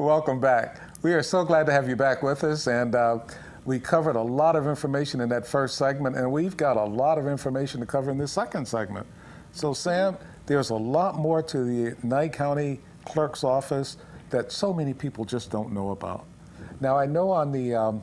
Welcome back. We are so glad to have you back with us, and we covered a lot of information in that first segment, and we've got a lot of information to cover in this second segment. So Sam, there's a lot more to the Nye County Clerk's office that so many people just don't know about. Now I know on the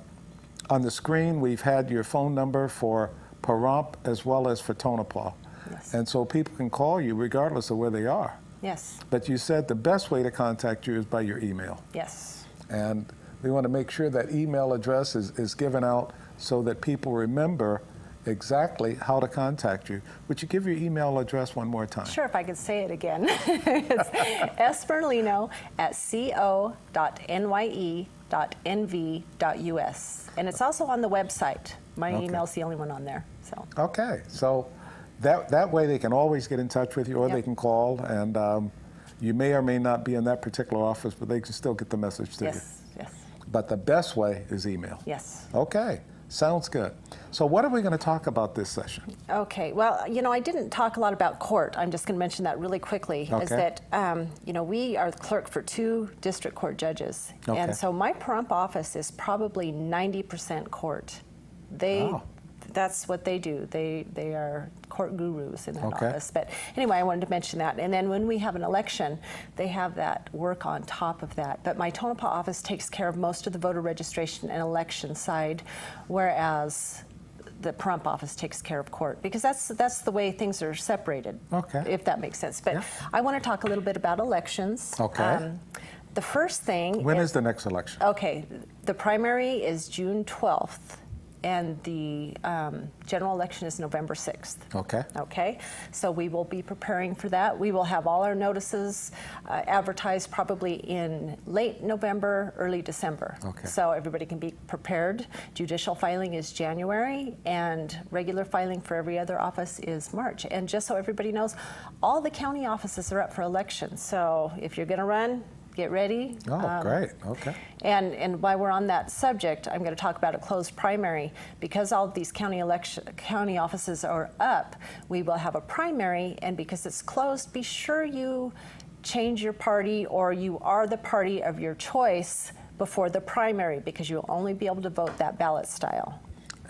screen we've had your phone number for Pahrump as well as for Tonopah. Yes. And so people can call you regardless of where they are. Yes. But you said the best way to contact you is by your email. Yes. And we want to make sure that email address is given out so that people remember exactly how to contact you. Would you give your email address one more time? Sure, if I could say it again. It's smerlino@co.nye.nv.us. And it's also on the website. My email's the only one on there. So. Okay, so that way they can always get in touch with you, or they can call, and you may or may not be in that particular office, but they can still get the message to you. Yes, yes. But the best way is email. Yes. Okay, sounds good. So what are we going to talk about this session? Okay, well, you know, I didn't talk a lot about court. I'm just going to mention that really quickly. Okay. Is that, you know, we are the clerk for 2 district court judges. Okay. And so my Pahrump office is probably 90% court. Wow. That's what they do. They are court gurus in that Okay. office. But anyway, I wanted to mention that. And then when we have an election, they have that work on top of that. But my Tonopah office takes care of most of the voter registration and election side, whereas the Pahrump office takes care of court, because that's the way things are separated. Okay. If that makes sense. But Yeah. I want to talk a little bit about elections. Okay. The first thing. When is the next election? Okay, the primary is June 12th. And the general election is November 6th. Okay. Okay, so we will be preparing for that. We will have all our notices advertised probably in late November, early December. Okay. So everybody can be prepared. Judicial filing is January, and regular filing for every other office is March. And just so everybody knows, all the county offices are up for election. So if you're going to run, get ready. Oh, great. Okay. And while we're on that subject, I'm going to talk about a closed primary. Because all of these county offices are up, we will have a primary, and because it's closed, be sure you change your party, or you are the party of your choice before the primary, because you'll only be able to vote that ballot style.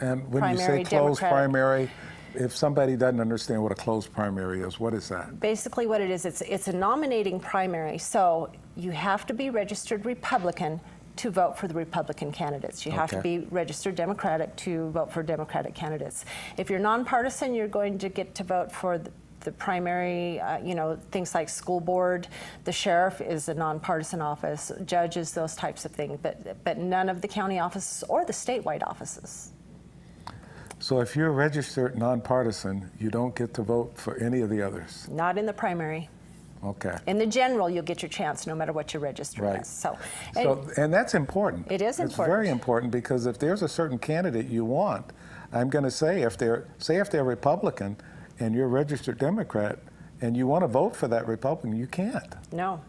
And when Primary, you say closed Democratic. primary, if somebody doesn't understand what a closed primary is, what is that? Basically what it is, it's a nominating primary. So you have to be registered Republican to vote for the Republican candidates. You have to be registered Democratic to vote for Democratic candidates. If you're nonpartisan, you're going to get to vote for the primary, you know, things like school board. The sheriff is a nonpartisan office, judges, those types of things, but none of the county offices or the statewide offices. So if you're registered nonpartisan, you don't get to vote for any of the others? Not in the primary. Okay. In the general, you'll get your chance no matter what you're registered Right. as. And that's important. It is important. It's very important, because if there's a certain candidate you want, I'm going to say if they're Republican and you're a registered Democrat and you want to vote for that Republican, you can't. No.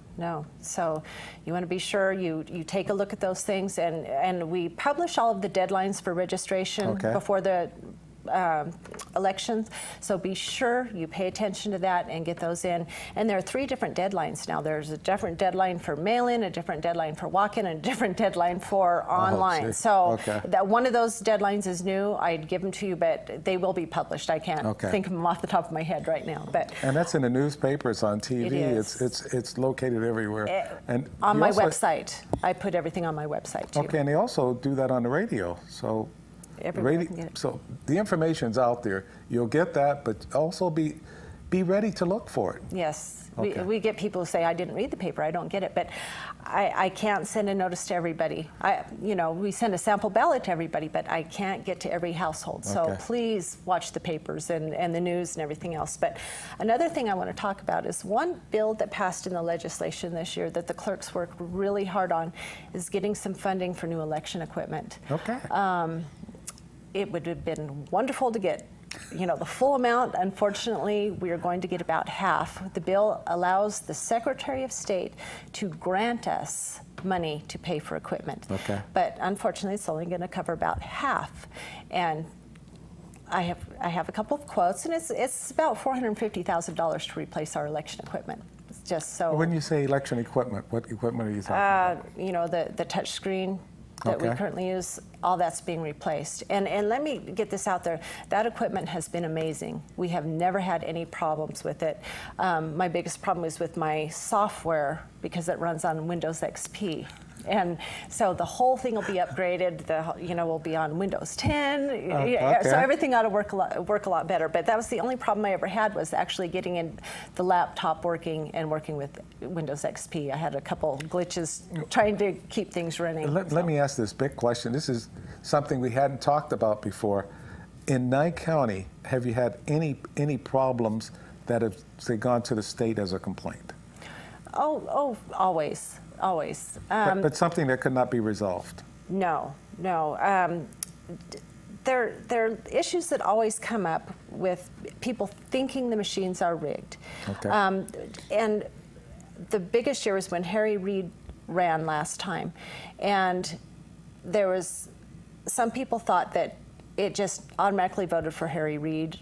So you want to be sure you take a look at those things, and we publish all of the deadlines for registration before the elections. So be sure you pay attention to that and get those in. And there are 3 different deadlines now. There's a different deadline for mail-in, a different deadline for walk-in, and a different deadline for online. So that one of those deadlines is new. I'd give them to you, but they will be published. I can't think of them off the top of my head right now. And that's in the newspaper. It's on TV. It is. It's located everywhere. And on my website. I put everything on my website too. Okay, and they also do that on the radio. So. So the information's out there. You'll get that, but also be ready to look for it. Yes. We get people who say, I didn't read the paper, I don't get it, but I can't send a notice to everybody. You know, we send a sample ballot to everybody, but I can't get to every household. So please watch the papers and the news and everything else. But another thing I want to talk about is one bill that passed in the legislation this year that the clerks worked really hard on is getting some funding for new election equipment. Okay. It would have been wonderful to get, you know, the full amount. Unfortunately, we are going to get about half. The bill allows the Secretary of State to grant us money to pay for equipment. But unfortunately, it's only going to cover about half. And I have a couple of quotes, and it's about $450,000 to replace our election equipment. It's just so. When you say election equipment, what equipment are you talking about? You know, the touch screen that we currently use, all that's being replaced. And let me get this out there. That equipment has been amazing. We have never had any problems with it. My biggest problem is with my software because it runs on Windows XP. And so the whole thing will be upgraded. We'll be on Windows 10. Okay. So everything ought to work a lot better. But that was the only problem I ever had, was actually getting in the laptop working and working with Windows XP. I had a couple glitches trying to keep things running. Let me ask this big question. This is something we hadn't talked about before. In Nye County, have you had any problems that have, say, gone to the state as a complaint? Oh, always. Always. But something that could not be resolved? No. There are issues that always come up with people thinking the machines are rigged. Okay. And the biggest year was when Harry Reid ran last time. And there was, some people thought that it just automatically voted for Harry Reid.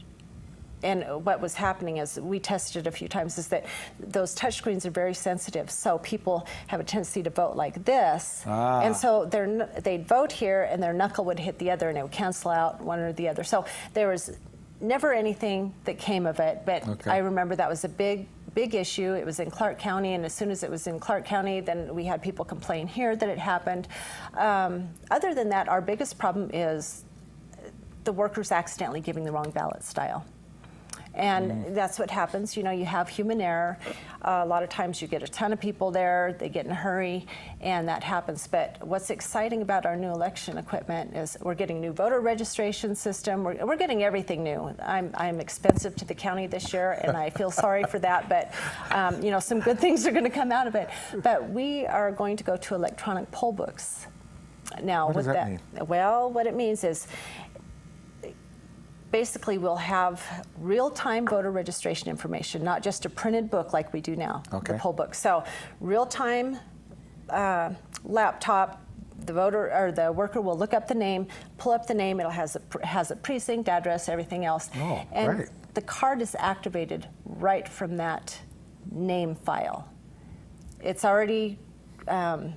And what was happening, is we tested a few times, is that those touchscreens are very sensitive. So people have a tendency to vote like this. And so they'd vote here and their knuckle would hit the other and it would cancel out one or the other. So there was never anything that came of it. But I remember that was a big issue. It was in Clark County, and as soon as it was in Clark County, then we had people complain here that it happened. Other than that, our biggest problem is the workers accidentally giving the wrong ballot style. And that's what happens. You know, you have human error. A lot of times you get a ton of people there, they get in a hurry, and that happens. But what's exciting about our new election equipment is we're getting new voter registration system. We're getting everything new. I'm expensive to the county this year, and I feel sorry for that. But, some good things are going to come out of it. But we are going to go to electronic poll books. Now, what does that mean? Well, what it means is, basically, we'll have real-time voter registration information, not just a printed book like we do now, the poll book. So real-time laptop, the voter or the worker will look up the name, pull up the name. It has a precinct, address, everything else. Oh, and great. the card is activated right from that name file. It's already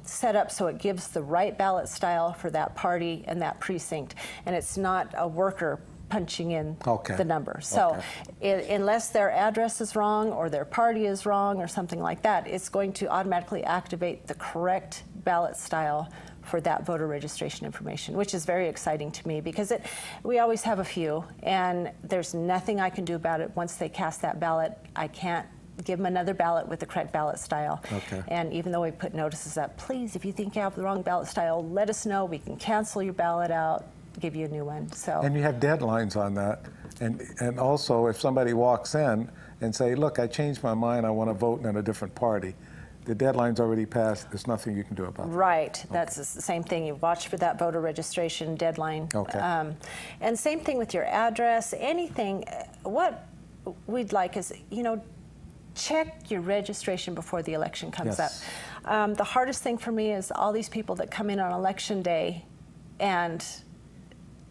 set up so it gives the right ballot style for that party and that precinct, and it's not a worker punching in the number. So unless their address is wrong or their party is wrong or something like that, it's going to automatically activate the correct ballot style for that voter registration information, which is very exciting to me because we always have a few, and there's nothing I can do about it. Once they cast that ballot, I can't give them another ballot with the correct ballot style. And even though we put notices up, please, if you think you have the wrong ballot style, let us know. We can cancel your ballot out, give you a new one. So. And you have deadlines on that. And also, if somebody walks in and say, look, I changed my mind, I want to vote in a different party, the deadline's already passed. There's nothing you can do about that. Right. That's the same thing. You watch for that voter registration deadline. And same thing with your address, anything. What we'd like is, check your registration before the election comes up. The hardest thing for me is all these people that come in on election day and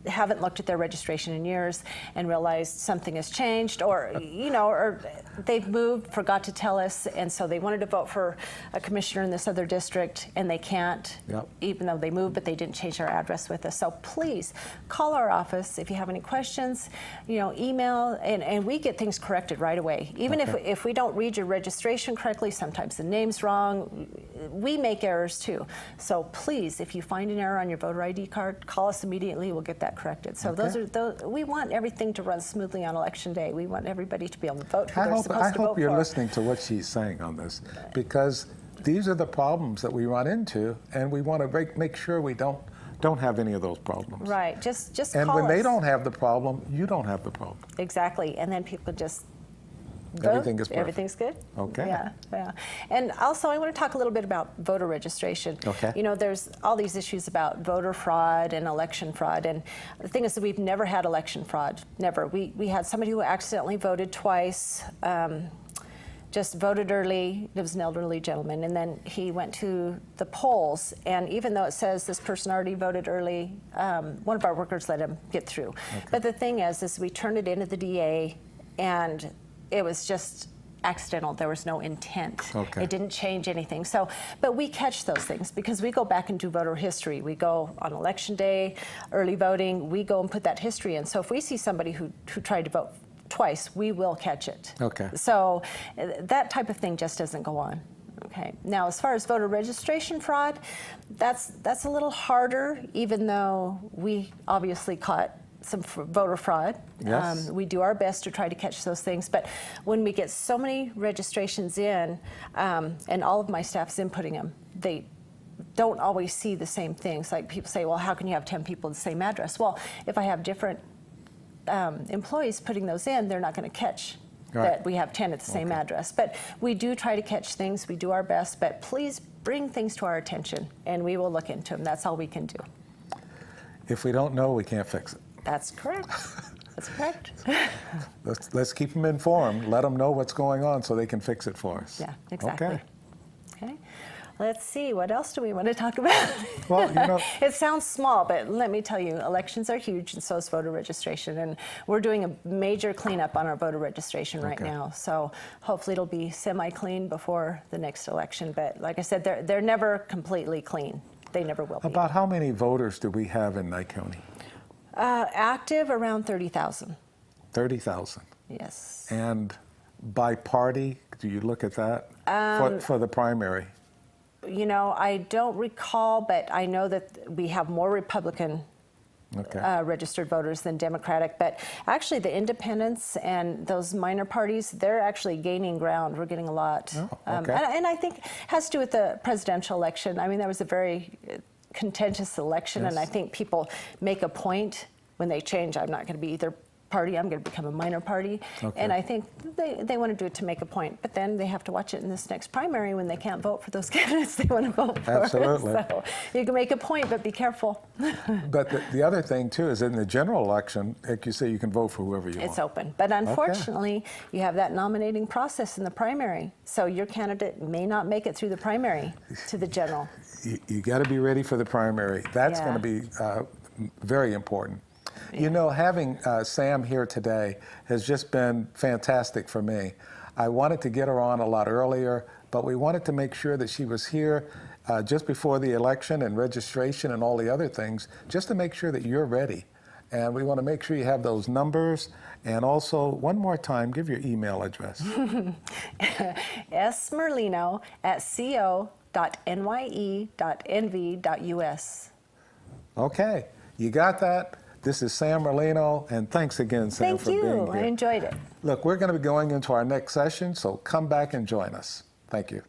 haven't looked at their registration in years and realized something has changed, or or they've moved, forgot to tell us, and so they wanted to vote for a commissioner in this other district and they can't, even though they moved, but they didn't change their address with us. So please call our office if you have any questions, email, and we get things corrected right away. Even if we don't read your registration correctly, sometimes the name's wrong, we make errors too. So please, if you find an error on your voter ID card, call us immediately. We'll get that corrected. So we want everything to run smoothly on election day. We want everybody to be able to vote who they're supposed to vote for. I hope you're listening to what she's saying on this, because these are the problems that we run into, and we want to make sure we don't have any of those problems. Right. Just and call when us. They don't have the problem, you don't have the problem. Exactly. And then people just vote. Everything is perfect. Everything's good. Okay. Yeah. And also, I want to talk a little bit about voter registration. There's all these issues about voter fraud and election fraud, and the thing is that we've never had election fraud. Never. We had somebody who accidentally voted twice. Just voted early. It was an elderly gentleman, and then he went to the polls, and even though it says this person already voted early, one of our workers let him get through. But the thing is we turned it into the DA, and it was just accidental. There was no intent. Okay. It didn't change anything. So, but we catch those things because we go back and do voter history. We go on election day, early voting, we go and put that history in. So if we see somebody who tried to vote twice, we will catch it. Okay. So that type of thing just doesn't go on. Okay. Now, as far as voter registration fraud, that's a little harder, even though we obviously caught some voter fraud. Yes. We do our best to try to catch those things, but when we get so many registrations in, and all of my staff's inputting them, they don't always see the same things. Like people say, well, how can you have 10 people at the same address? Well, if I have different employees putting those in, they're not going to catch that we have 10 at the same address. But we do try to catch things. We do our best, but please bring things to our attention, and we will look into them. That's all we can do. If we don't know, we can't fix it. That's correct. That's correct. Let's keep them informed. Let them know what's going on so they can fix it for us. Yeah, exactly. Okay. Okay. Let's see, what else do we want to talk about? Well, you know, it sounds small, but let me tell you, elections are huge, and so is voter registration. And we're doing a major cleanup on our voter registration right now. So hopefully it'll be semi-clean before the next election. But like I said, they're never completely clean. They never will be. About how many voters do we have in Nye County? Active, around 30,000. 30,000. Yes. And by party, do you look at that for the primary? You know, I don't recall, but I know that we have more Republican registered voters than Democratic. But actually, the independents and those minor parties, they're actually gaining ground. We're getting a lot. Oh, okay. And I think it has to do with the presidential election. I mean, that was a very contentious election, and I think people make a point when they change. I'm not going to be either party, I'm going to become a minor party. And I think they want to do it to make a point, but then they have to watch it in this next primary when they can't vote for those candidates they want to vote for. Absolutely. So you can make a point, but be careful. But the other thing, too, is in the general election, like you say, you can vote for whoever you want. It's open. But unfortunately, you have that nominating process in the primary, so your candidate may not make it through the primary to the general. You got to be ready for the primary. That's going to be very important. You know, having Sam here today has just been fantastic for me. I wanted to get her on a lot earlier, but we wanted to make sure that she was here just before the election and registration and all the other things, just to make sure that you're ready. And we want to make sure you have those numbers. And also, one more time, give your email address. smerlino@co.nye.nv.us. Okay, you got that? This is Sam Merlino, and thanks again, Sam, for being here. Thank you. I enjoyed it. Look, we're going to be going into our next session, so come back and join us. Thank you.